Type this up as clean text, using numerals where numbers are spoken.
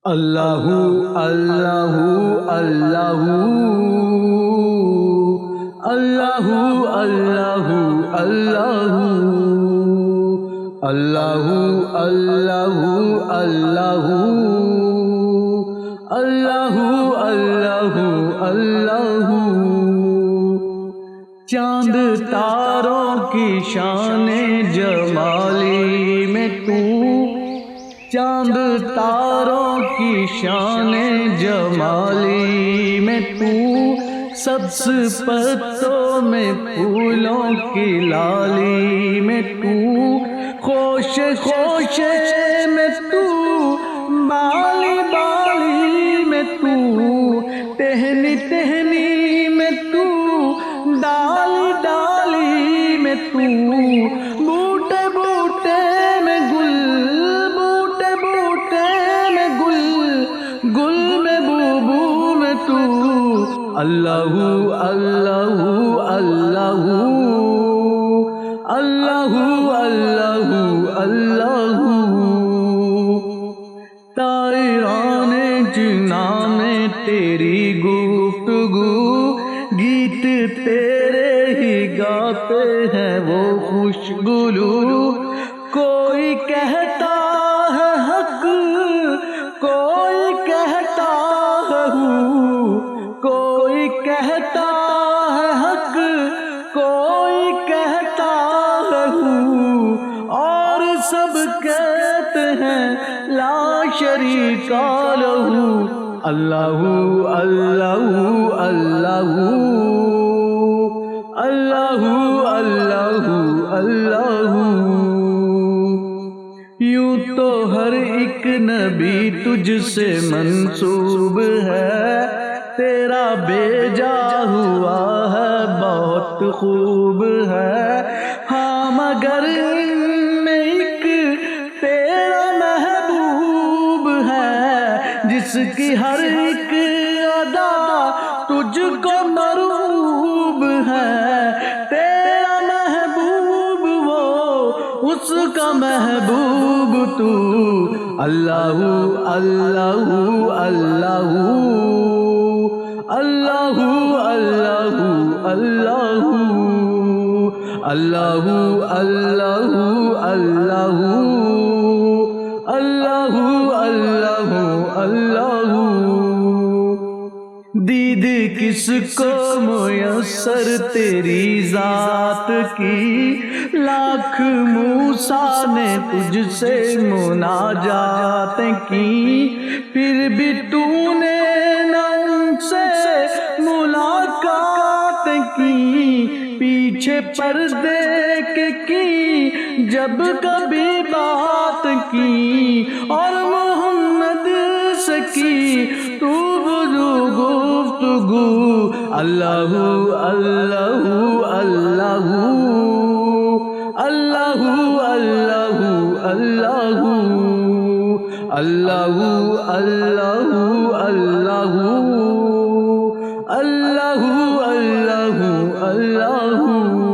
اللہ اللہ اللہ اللہ اللہ اللہ اللہ اللہ اللہ اللہ اللہ اللہ چاند تاروں کی شان جمالی میں تو، چاند تاروں کی شان جمالی میں تو، سبز پتوں میں پھولوں کی لالی میں تو، خوش خوش میں تو، بالی بالی میں تو، ٹہنی ٹہنی میں تو، ڈالی ڈالی میں تو، بوٹے بوٹے میں گل، بوٹے بوٹے میں گل، گل میں بو میں تو، اللہ اللہ اللہ اللہ اللہ اللہ طائران جنا میں تیری گفتگو، گیت تیرے ہی گاتے ہیں وہ خوشگلو، کوئی کہتا ہے حق، کوئی کہتا ہے کوئی کہتا ہے حق، کوئی کہتا ہے اور سب کہتے ہیں لا شریک لہ، اللہ اللہ اللہ اللہ اللہ اللہ۔ یوں تو ہر ایک نبی تجھ سے منسوب ہے، تیرا بھیجا ہوا ہے بہت خوب ہے، ہاں مگر ان میں ایک تیرا محبوب ہے، جس کی ہر ایک ادا تجھ کو مرغوب ہے، تیرا محبوب وہ اس کا محبوب تو، اللہ اللہ اللہ اللہ اللہ اللہ اللہ اللہ اللہ اللہ اللہ۔ دید کس کو میسر تیری ذات کی، لاکھ موسیٰ نے تجھ سے مناجات کی، پھر بھی تو نے نہ ان سے ملاقات کی، پیچھے پردے کے کی جب کبھی بات کی، اور محمد سے کی تو گفتگو، اللہ اللہ اللہ اللہ اللہ اللہ اللہ اللہ اللہ اللہ اللہ اللہ۔